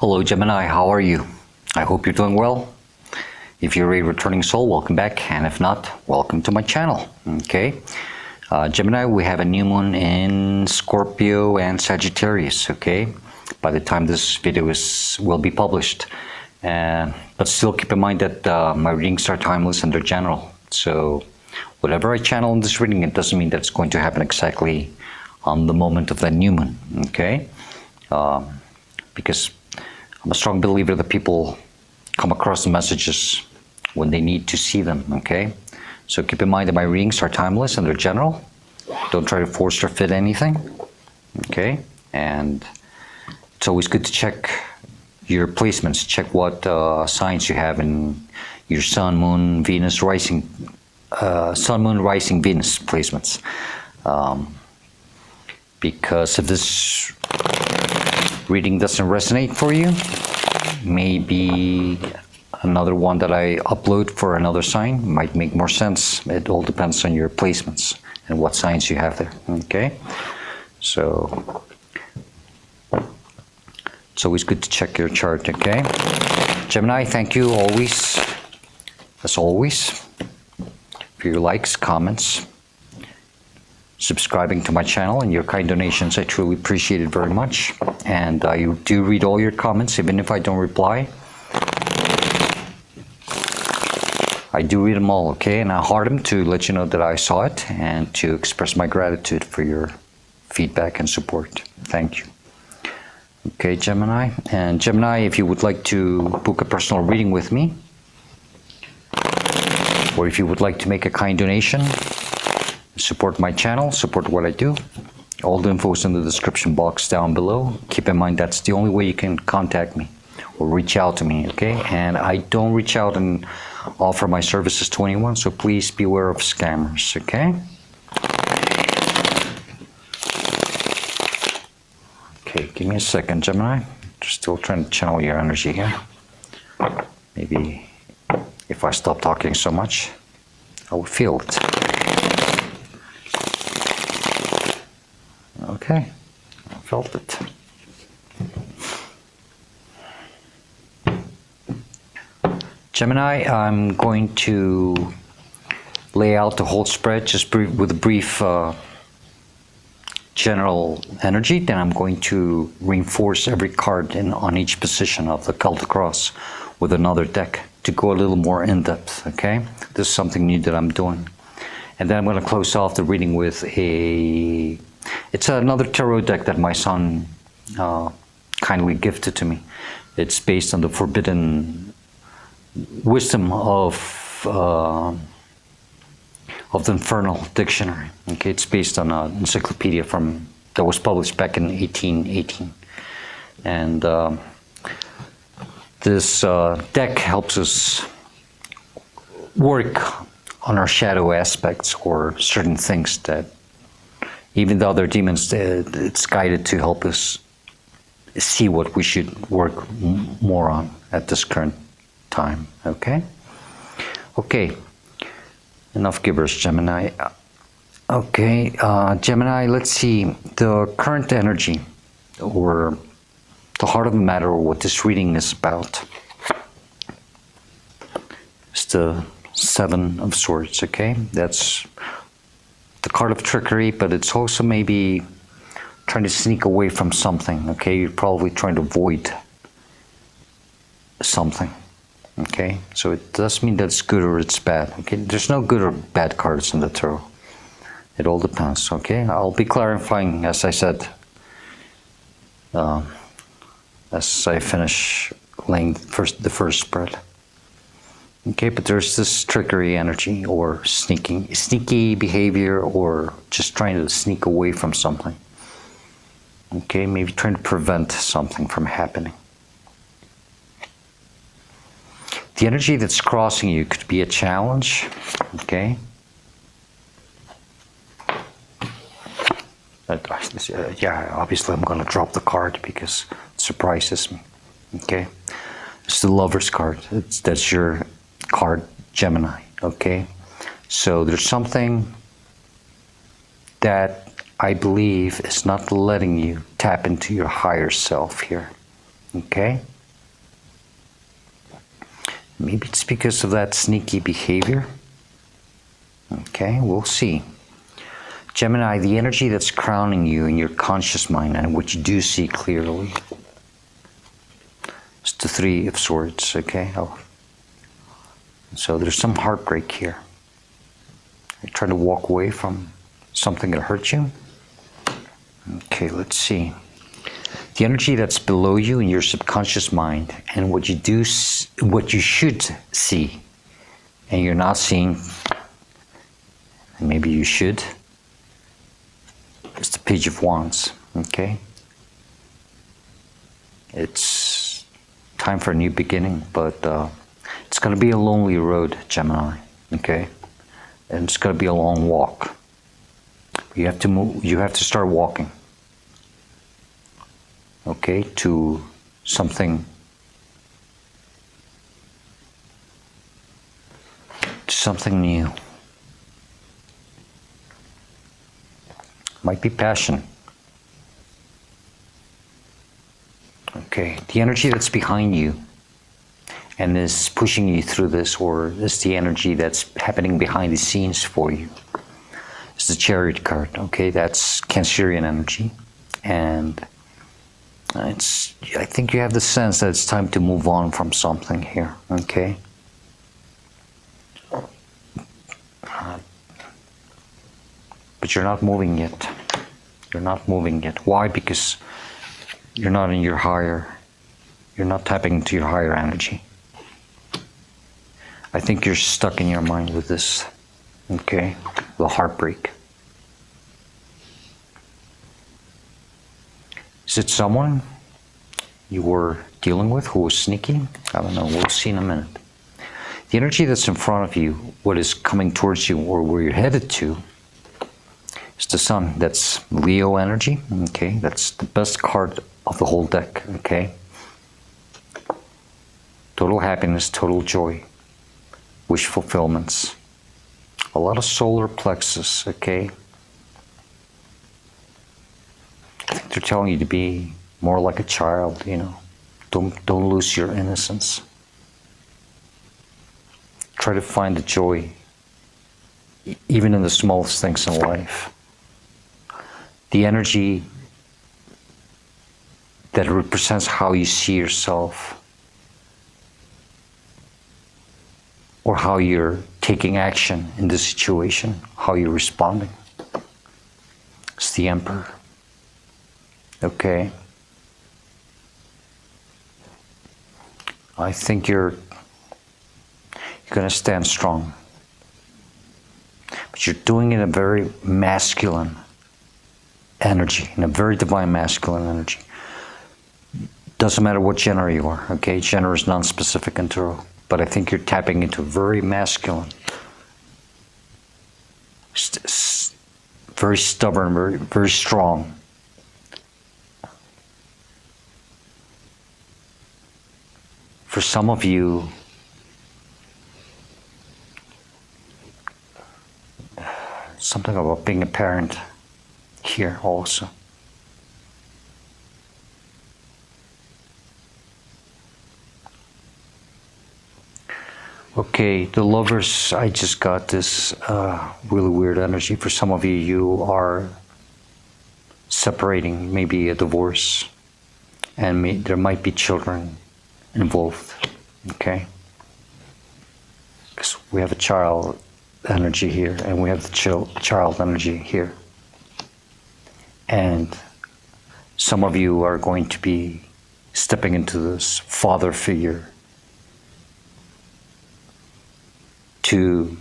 Hello Gemini, how are you? I hope you're doing well. If you're a returning soul, welcome back, and if not, welcome to my channel. Okay, Gemini, we have a new moon in Scorpio and Sagittarius. Okay, by the time this video will be published, but still keep in mind that my readings are timeless and they're general. So whatever I channel in this reading, it doesn't mean that it's going to happen exactly on the moment of that new moon. Okay, because I'm a strong believer that people come across the messages when they need to see them, okay? So keep in mind that my readings are timeless and they're general. Don't try to force or fit anything, okay? And it's always good to check your placements. Check what signs you have in your Sun, Moon, Venus, Rising, Sun, Moon, Rising, Venus placements. Because if this reading doesn't resonate for you, maybe another one that I upload for another sign might make more sense. It all depends on your placements and what signs you have there. Okay, so it's always good to check your chart. Okay, Gemini, thank you always, as always, for your likes, comments, subscribing to my channel, and your kind donations. I truly appreciate it very much. And I do read all your comments, even if I don't reply. I do read them all, okay? And I heart them to let you know that I saw it and to express my gratitude for your feedback and support. Thank you. Okay, Gemini. And Gemini, if you would like to book a personal reading with me, or if you would like to make a kind donation, support my channel, support what I do, all the info is in the description box down below. Keep in mind that's the only way you can contact me or reach out to me, okay? And I don't reach out and offer my services to anyone, so please beware of scammers, okay? Okay, give me a second, Gemini. Just still trying to channel your energy here. Maybe if I stop talking so much, I will feel it. Okay, I felt it. Gemini, I'm going to lay out the whole spread just with a brief general energy. Then I'm going to reinforce every card on each position of the Celtic Cross with another deck to go a little more in depth, okay? This is something new that I'm doing. And then I'm going to close off the reading with it's another tarot deck that my son kindly gifted to me. It's based on the forbidden wisdom of the Infernal Dictionary. Okay, it's based on an encyclopedia that was published back in 1818. And this deck helps us work on our shadow aspects or certain things that, even though they're demons, it's guided to help us see what we should work more on at this current time, okay? Okay, enough gibberish, Gemini. Okay, Gemini, let's see. The current energy, or the heart of the matter, or what this reading is about, is the Seven of Swords, okay? That's the card of trickery, but it's also maybe trying to sneak away from something, okay? You're probably trying to avoid something, okay? So it does mean that it's good or it's bad, okay? There's no good or bad cards in the tarot. It all depends, okay? I'll be clarifying, as I said, as I finish laying the first spread. Okay, but there's this trickery energy or sneaky behavior, or just trying to sneak away from something. Okay, maybe trying to prevent something from happening. The energy that's crossing you could be a challenge, okay? Yeah, obviously I'm going to drop the card because it surprises me, okay? It's the Lover's card. That's your card, Gemini, okay? So there's something that I believe is not letting you tap into your higher self here, Okay? Maybe it's because of that sneaky behavior. Okay, we'll see. Gemini, the energy that's crowning you in your conscious mind and what you do see clearly. It's the Three of Swords, okay? So there's some heartbreak here. You're trying to walk away from something that hurt you. Okay, let's see. The energy that's below you in your subconscious mind and what you should see, and you're not seeing, and maybe you should. It's the Page of Wands, okay? It's time for a new beginning, but it's going to be a lonely road, Gemini, okay? And it's going to be a long walk. You have to move, you have to start walking, okay, to something new. Might be passion. Okay, the energy that's behind you and is pushing you through this, or is the energy that's happening behind the scenes for you. It's the Chariot card, okay? That's Cancerian energy. And I think you have the sense that it's time to move on from something here, okay? But you're not moving yet. You're not moving yet. Why? Because you're not in your higher, you're not tapping into your higher energy. I think you're stuck in your mind with this, okay? The heartbreak. Is it someone you were dealing with who was sneaky? I don't know, we'll see in a minute. The energy that's in front of you, what is coming towards you or where you're headed to, is the Sun. That's Leo energy, okay? That's the best card of the whole deck, okay? Total happiness, total joy, wish fulfillments, a lot of solar plexus, okay? I think they're telling you to be more like a child, you know. Don't lose your innocence. Try to find the joy, even in the smallest things in life. The energy that represents how you see yourself, or how you're taking action in this situation, how you're responding. It's the Emperor. Okay. I think you're going to stand strong. But you're doing it in a very masculine energy, in a very divine masculine energy. Doesn't matter what gender you are, okay? Gender is non-specific in tarot, but I think you're tapping into very masculine, very stubborn, very, very strong. For some of you, something about being a parent here also. Okay, the Lovers, I just got this really weird energy. For some of you, you are separating, maybe a divorce, and there might be children involved, okay? Because we have a child energy here, and we have the child energy here. And some of you are going to be stepping into this father figure to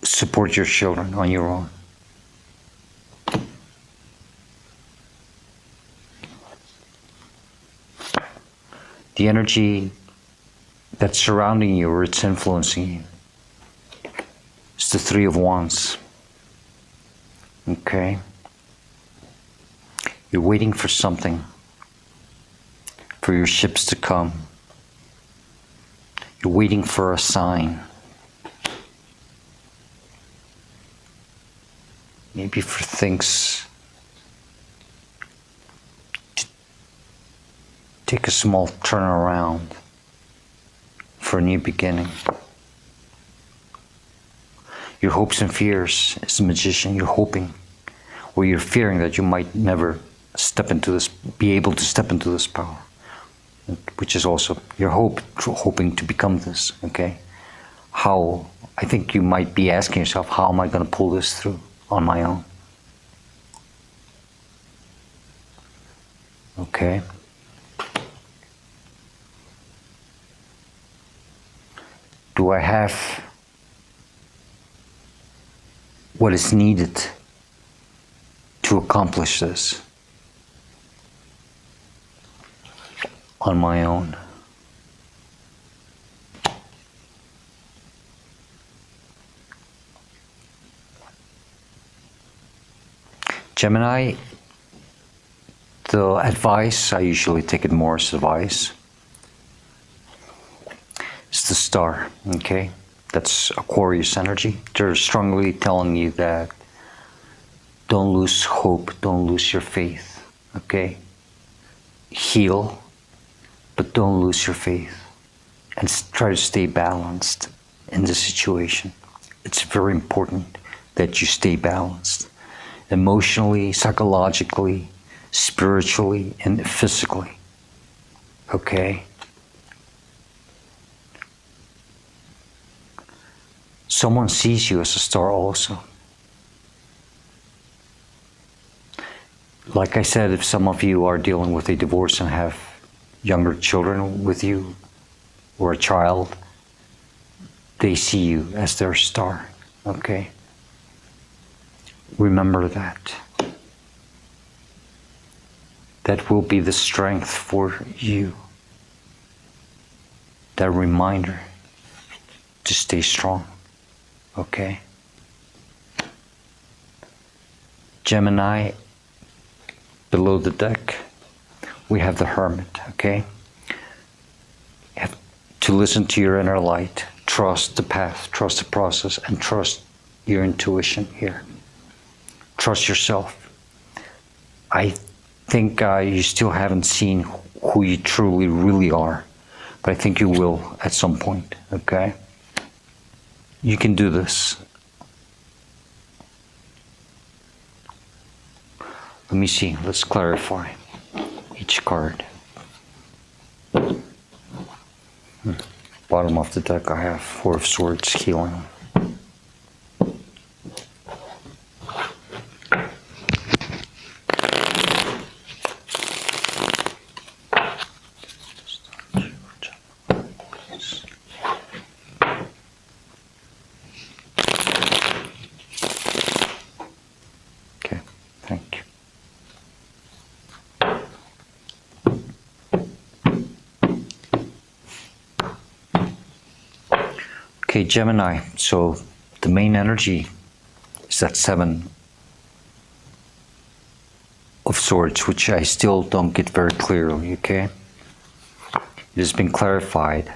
support your children on your own. The energy that's surrounding you or it's influencing you is the Three of Wands. Okay? You're waiting for something, for your ships to come. You're waiting for a sign. Maybe for things take a small turn around for a new beginning. Your hopes and fears as a magician, you're hoping, or you're fearing that you might never be able to step into this power, which is also your hoping to become this, okay? I think you might be asking yourself, how am I going to pull this through on my own? Okay. Do I have what is needed to accomplish this on my own? Gemini, the advice, I usually take it more as advice, it's the star, okay? That's Aquarius energy. They're strongly telling you that don't lose hope, don't lose your faith, okay? Heal, but don't lose your faith. And try to stay balanced in the situation. It's very important that you stay balanced. Emotionally, psychologically, spiritually, and physically, okay? Someone sees you as a star also. Like I said, if some of you are dealing with a divorce and have younger children with you, or a child, they see you as their star, okay? Remember that. That will be the strength for you. That reminder to stay strong, okay? Gemini, below the deck, we have the Hermit, okay? You have to listen to your inner light, trust the path, trust the process, and trust your intuition here. Trust yourself. I think you still haven't seen who you truly, really are, but I think you will at some point, okay? You can do this. Let me see, let's clarify each card. Bottom of the deck, I have Four of Swords, healing. Okay, thank you. Okay, Gemini, so the main energy is that Seven of Swords, which I still don't get very clearly, okay? It has been clarified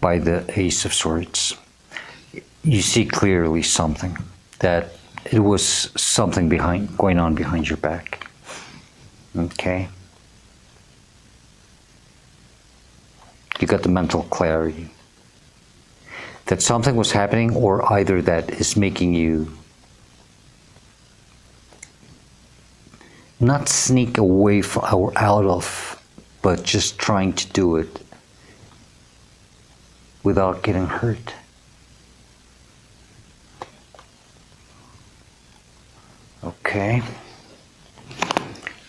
by the Ace of Swords. You see clearly something, that it was something going on behind your back, okay? You got the mental clarity that something was happening, or either that is making you not sneak away from, or out of, but just trying to do it without getting hurt. Okay.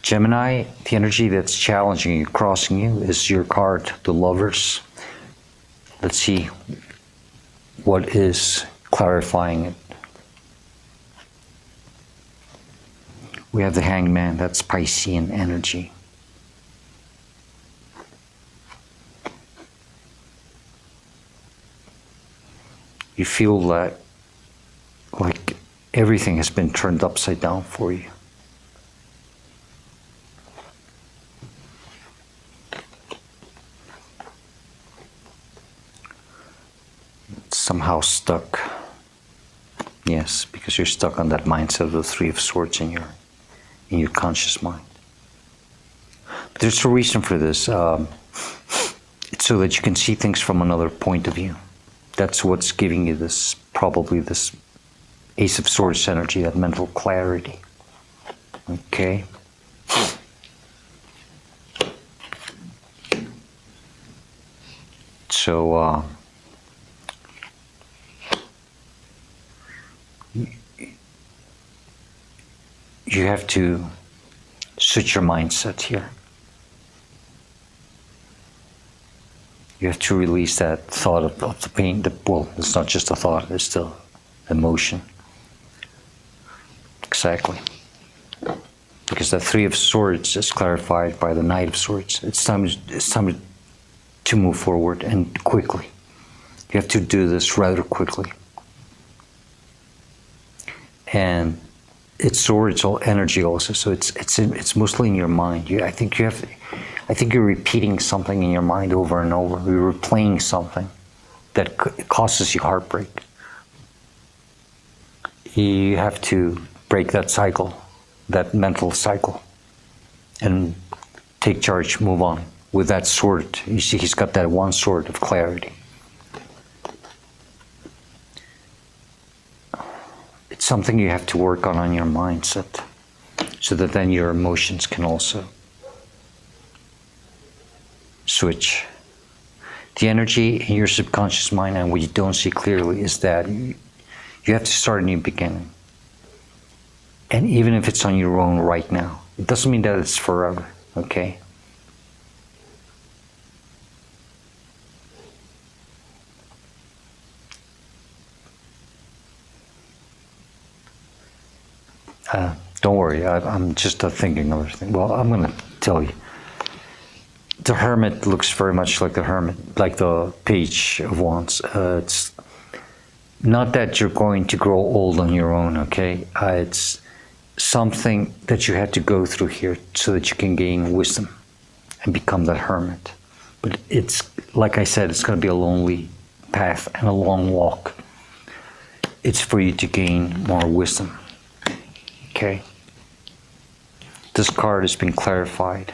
Gemini, the energy that's challenging you, crossing you, is your card, the Lovers. Let's see what is clarifying it. We have the Hangman, that's Piscean energy. You feel that like everything has been turned upside down for you. Somehow stuck. Yes, because you're stuck on that mindset of the Three of Swords in your conscious mind. There's a reason for this. It's so that you can see things from another point of view. That's what's giving you this, probably this Ace of Swords energy, that mental clarity. Okay. So, you have to switch your mindset here. You have to release that thought of the pain. Well, it's not just a thought, it's still emotion. Exactly. Because the Three of Swords is clarified by the Knight of Swords. It's time to move forward, and quickly. You have to do this rather quickly. And it's swords, all energy also. So it's mostly in your mind. I think you're repeating something in your mind over and over. You're replaying something that causes you heartbreak. You have to break that cycle, that mental cycle, and take charge, move on. With that sword, you see he's got that one sword of clarity. It's something you have to work on your mindset, so that then your emotions can also switch. The energy in your subconscious mind, and what you don't see clearly, is that you have to start a new beginning. And even if it's on your own right now, it doesn't mean that it's forever, okay? Don't worry, I'm just thinking of everything. Well, I'm going to tell you. The Hermit looks very much like the Hermit, like the Page of Wands. It's not that you're going to grow old on your own, okay? It's something that you had to go through here so that you can gain wisdom and become that Hermit. But it's, like I said, it's going to be a lonely path and a long walk. It's for you to gain more wisdom. Okay. This card has been clarified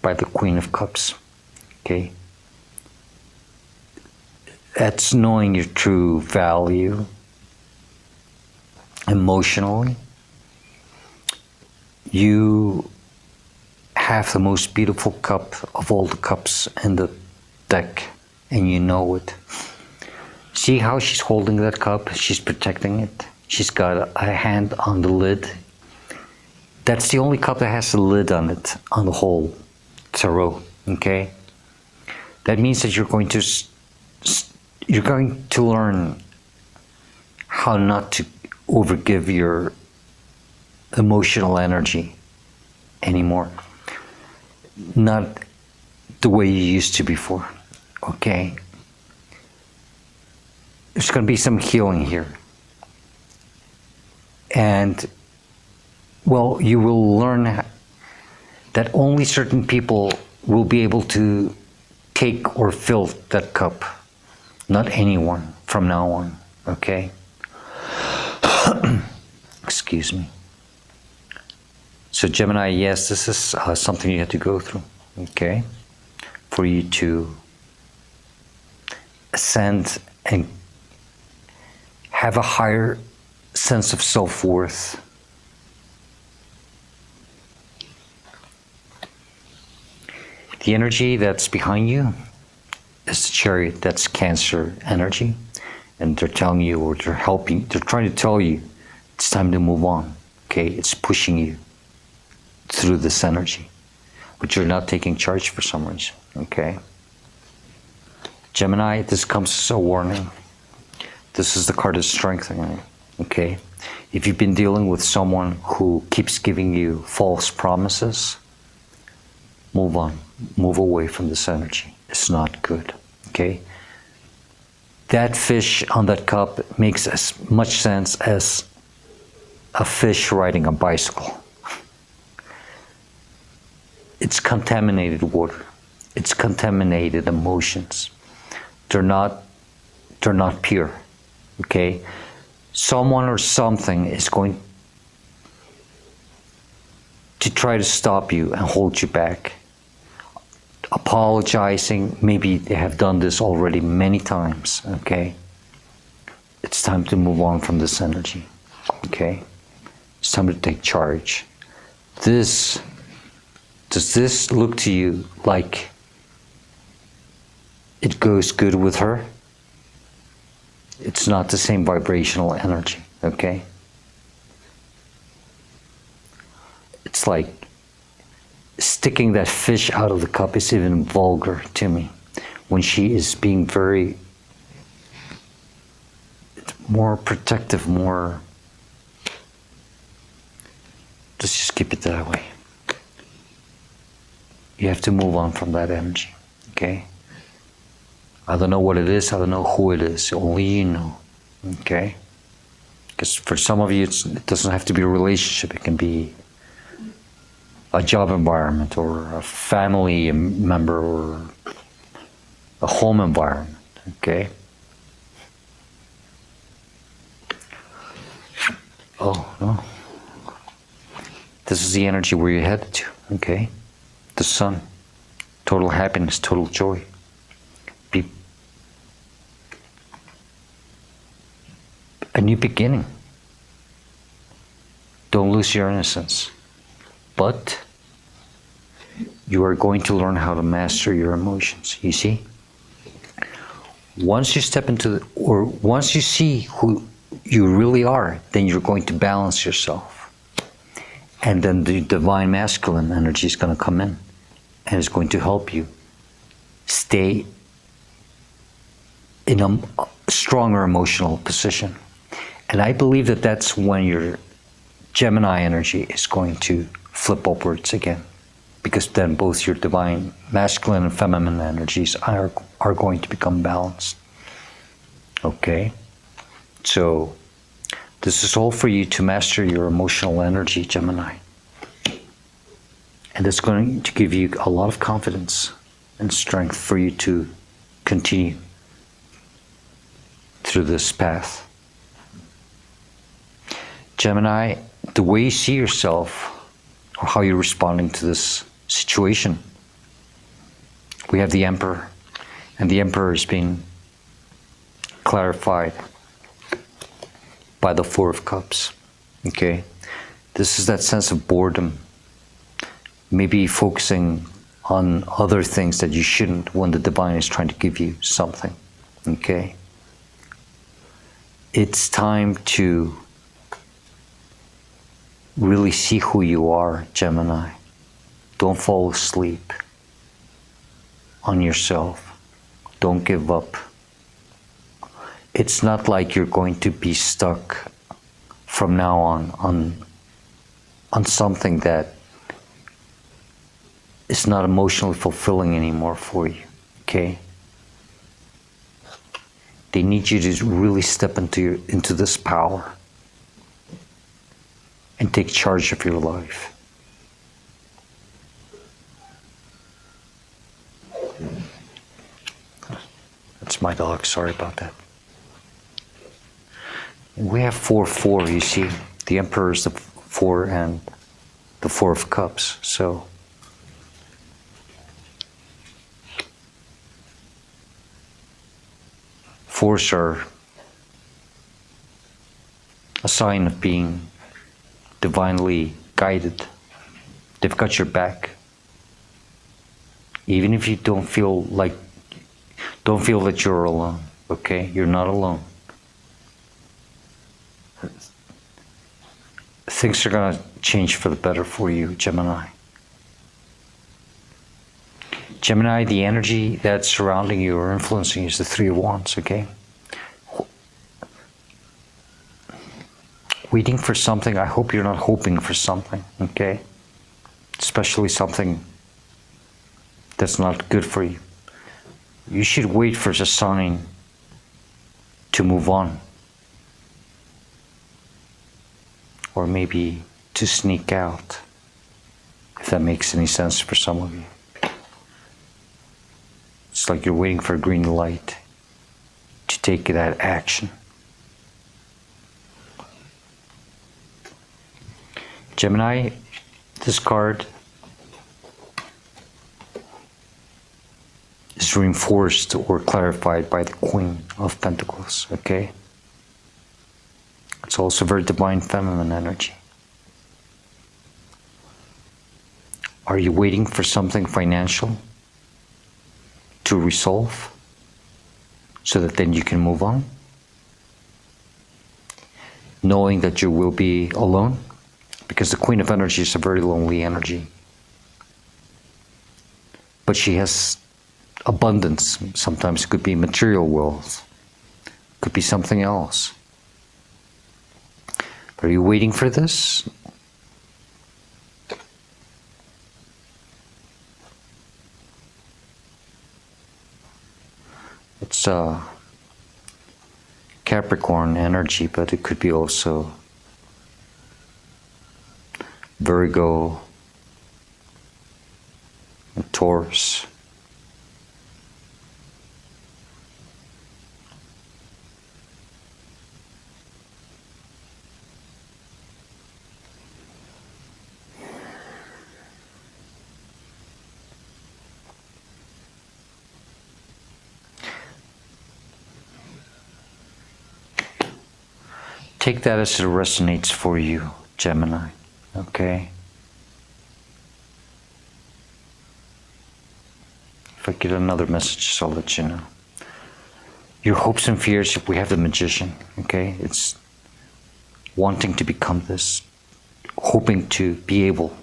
by the Queen of Cups. Okay. That's knowing your true value emotionally. You have the most beautiful cup of all the cups in the deck, and you know it. See how she's holding that cup? She's protecting it. She's got a hand on the lid. That's the only cup that has a lid on it, on the whole tarot, okay? That means that you're going to learn how not to overgive your emotional energy anymore. Not the way you used to before, okay? There's going to be some healing here. And, well, you will learn that only certain people will be able to take or fill that cup. Not anyone from now on, okay? Excuse me. So Gemini, yes, this is something you have to go through, okay? For you to ascend and have a higher sense of self-worth. The energy that's behind you is the Chariot. That's Cancer energy. And they're telling you, or they're helping, they're trying to tell you it's time to move on. Okay, it's pushing you through this energy. But you're not taking charge for some reason. Okay. Gemini, this comes as a warning. This is the card of strengthening. Okay. If you've been dealing with someone who keeps giving you false promises, move on. Move away from this energy. It's not good. Okay. That fish on that cup makes as much sense as a fish riding a bicycle. It's contaminated water. It's contaminated emotions. They're not pure. Okay? Someone or something is going to try to stop you and hold you back. Apologizing, maybe they have done this already many times, okay? It's time to move on from this energy, okay? It's time to take charge. Does this look to you like it goes good with her? It's not the same vibrational energy, okay? It's like sticking that fish out of the cup is even vulgar to me when she is being very more protective, more. Let's just keep it that way. You have to move on from that energy, okay? I don't know what it is, I don't know who it is, only you know, okay? Because for some of you, it doesn't have to be a relationship, it can be a job environment or a family member or a home environment, okay? Oh, no. This is the energy where you're headed to, okay? The sun. Total happiness, total joy. A new beginning. Don't lose your innocence. But you are going to learn how to master your emotions, you see? Once you step into once you see who you really are, then you're going to balance yourself. And then the divine masculine energy is going to come in and it's going to help you stay in a stronger emotional position. And I believe that that's when your Gemini energy is going to flip upwards again, because then both your divine masculine and feminine energies are going to become balanced. Okay? So this is all for you to master your emotional energy, Gemini. And it's going to give you a lot of confidence and strength for you to continue through this path. Gemini, the way you see yourself or how you're responding to this situation, we have the Emperor, and the Emperor is being clarified by the Four of Cups. Okay? This is that sense of boredom, maybe focusing on other things that you shouldn't when the divine is trying to give you something. Okay? It's time to really see who you are, Gemini. Don't fall asleep on yourself. Don't give up. It's not like you're going to be stuck from now on something that is not emotionally fulfilling anymore for you, okay? They need you to really step into this power and take charge of your life. That's my dog, sorry about that. We have 4-4, you see. The Emperor is the 4 and the 4 of Cups, so. Fours are a sign of being divinely guided. They've got your back. Even if you don't feel that you're alone, okay? You're not alone. Things are going to change for the better for you, Gemini. Gemini, the energy that's surrounding you or influencing you is the 3 of Wands, okay? Waiting for something, I hope you're not hoping for something, okay? Especially something that's not good for you. You should wait for a sign to move on. Or maybe to sneak out, if that makes any sense for some of you. It's like you're waiting for a green light to take that action. Gemini, This card is reinforced or clarified by the Queen of Pentacles, okay? It's also very divine feminine energy. Are you waiting for something financial to resolve so that then you can move on? Knowing that you will be alone? Because the Queen of Energy is a very lonely energy. But she has abundance. Sometimes it could be material wealth. It could be something else. Are you waiting for this? It's Capricorn energy, but it could be also Virgo and Taurus. Take that as it resonates for you, Gemini, okay? If I get another message, I'll let you know. Your hopes and fears, we have the Magician, okay? It's wanting to become this, hoping to be able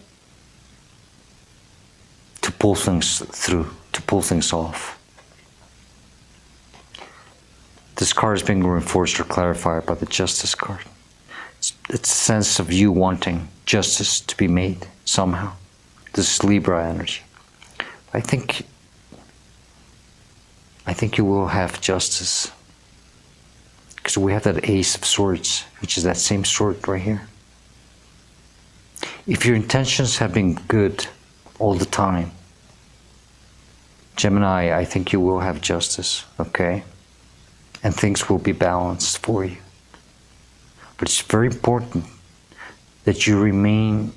to pull things through, to pull things off. This card is being reinforced or clarified by the Justice card. It's a sense of you wanting justice to be made somehow. This is Libra energy. I think you will have justice. Because we have that Ace of Swords, which is that same sword right here. If your intentions have been good all the time, Gemini, I think you will have justice, okay? And things will be balanced for you. But it's very important that you remain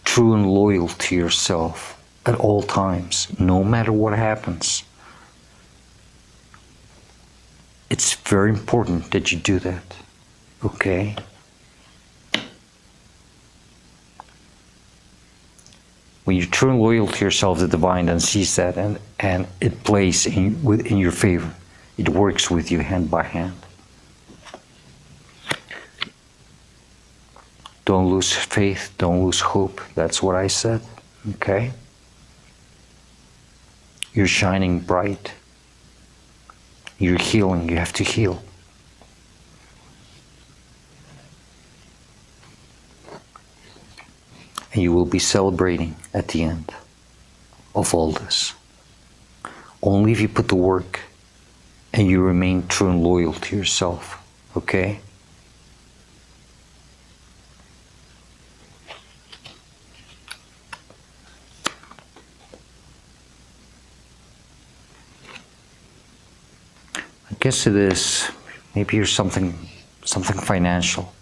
true and loyal to yourself at all times, no matter what happens. It's very important that you do that, okay? When you're true and loyal to yourself, the divine then sees that and it plays in your favor. It works with you hand by hand. Don't lose faith, don't lose hope. That's what I said, okay? You're shining bright. You're healing, you have to heal. And you will be celebrating at the end of all this. Only if you put the work and you remain true and loyal to yourself, okay? I guess it is, maybe you're something financial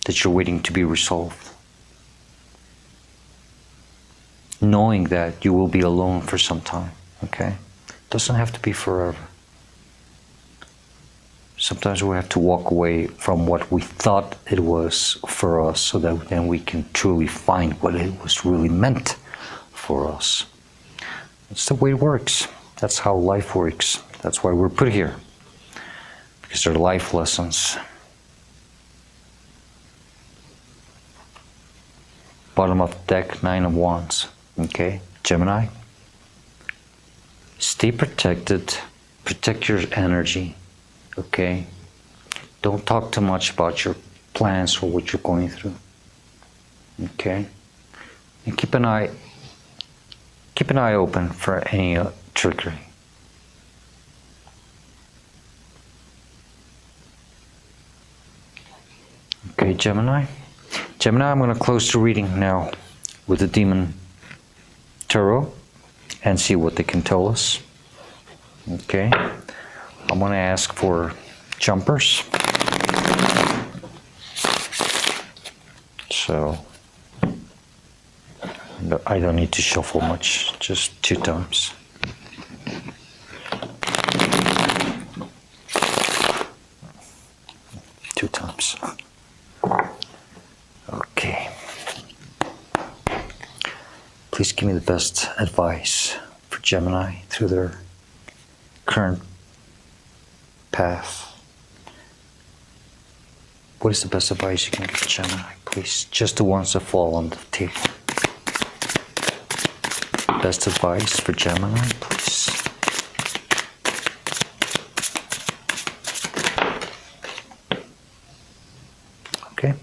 that you're waiting to be resolved. Knowing that you will be alone for some time, okay? It doesn't have to be forever. Sometimes we have to walk away from what we thought it was for us so that then we can truly find what it was really meant for us. That's the way it works. That's how life works. That's why we're put here. Because they're life lessons. Bottom of the deck, 9 of Wands. Okay, Gemini. Stay protected. Protect your energy. Okay? Don't talk too much about your plans or what you're going through. Okay? And keep an eye open for any trickery. Okay, Gemini. Gemini, I'm going to close the reading now with the Demon Tarot and see what they can tell us. Okay. I'm going to ask for jumpers. So, I don't need to shuffle much, just 2 times. Two times. Okay. Please give me the best advice for Gemini through their current path. What is the best advice you can give Gemini, please? Just the ones that fall on the table. Best advice for Gemini, please. Okay.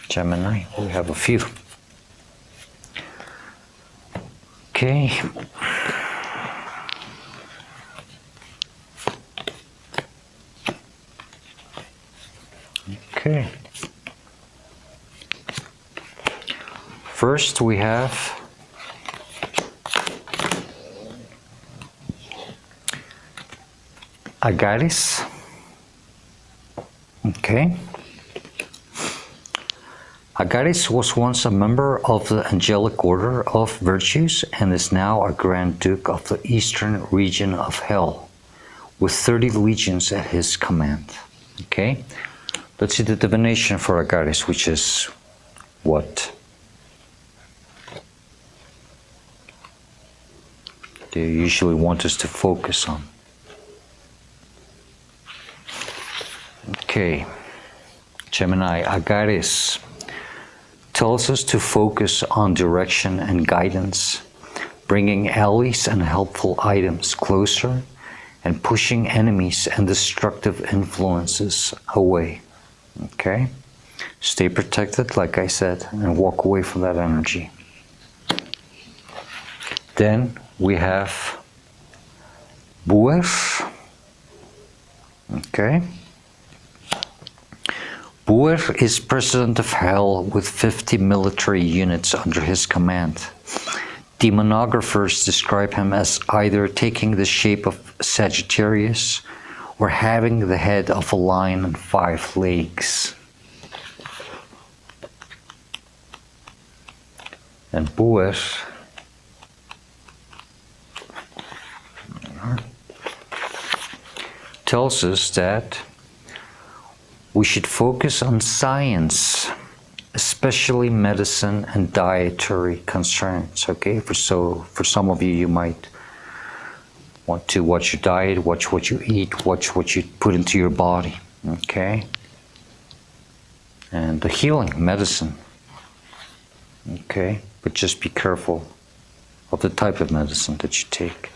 Gemini, we have a few. Okay. Okay. First we have Agaris. Okay. Agaris was once a member of the angelic order of virtues and is now a Grand Duke of the eastern region of hell, with 30 legions at his command. Okay. Let's see the divination for Agaris, which is what they usually want us to focus on. Okay, Gemini, Agaris tells us to focus on direction and guidance, bringing allies and helpful items closer and pushing enemies and destructive influences away. Okay, stay protected, like I said, and walk away from that energy. Then we have Buer. Okay. Buer is president of hell with 50 military units under his command. Demonographers describe him as either taking the shape of Sagittarius or having the head of a lion and 5 legs. And Buer tells us that we should focus on science, especially medicine and dietary concerns. Okay, for some of you, you might want to watch your diet, watch what you eat, watch what you put into your body. Okay, and the healing medicine. Okay, but just be careful of the type of medicine that you take.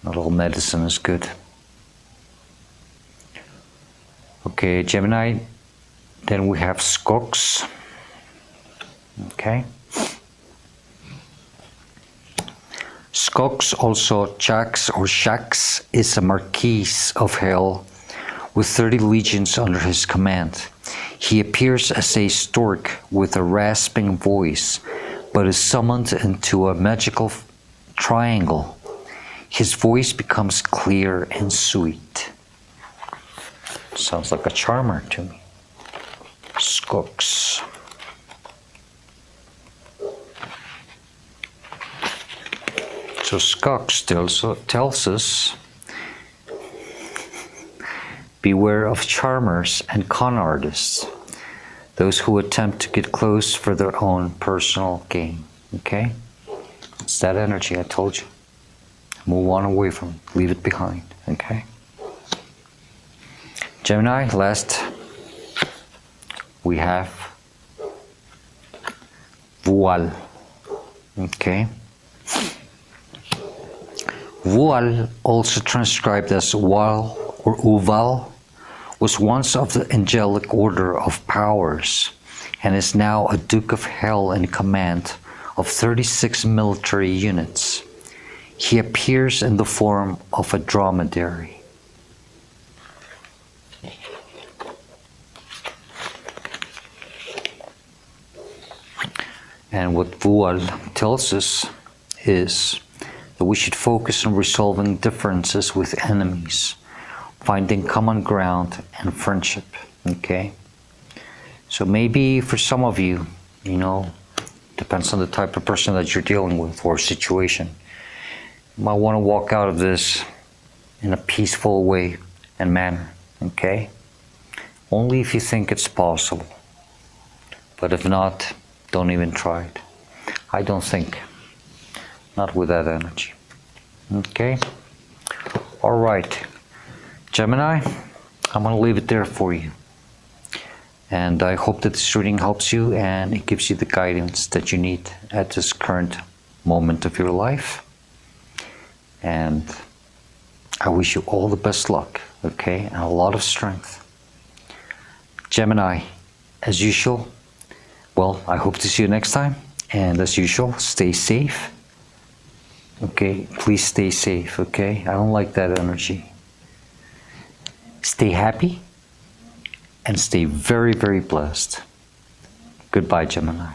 Not all medicine is good. Okay, Gemini, then we have Skox. Okay. Skox, also Jax or Shax, is a marquis of hell with 30 legions under his command. He appears as a stork with a rasping voice, but is summoned into a magical triangle. His voice becomes clear and sweet. Sounds like a charmer to me. Skox. So Skox tells us, beware of charmers and con artists, those who attempt to get close for their own personal gain. Okay? It's that energy I told you. Move on away from it. Leave it behind. Okay? Gemini, last we have Voile. Okay. Voile, also transcribed as Wal or Uval, was once of the angelic order of powers and is now a Duke of Hell in command of 36 military units. He appears in the form of a dromedary. And what Voile tells us is that we should focus on resolving differences with enemies, finding common ground and friendship. Okay? So maybe for some of you, You know, depends on the type of person that you're dealing with or situation. You might want to walk out of this in a peaceful way and manner, okay? Only if you think it's possible. But if not, don't even try it. I don't think. Not with that energy. Okay? All right. Gemini, I'm going to leave it there for you. And I hope that this reading helps you and it gives you the guidance that you need at this current moment of your life. And I wish you all the best luck, okay? And a lot of strength. Gemini, as usual, well, I hope to see you next time. And as usual, stay safe. Okay, please stay safe, okay? I don't like that energy. Stay happy and stay very, very blessed. Goodbye, Gemini.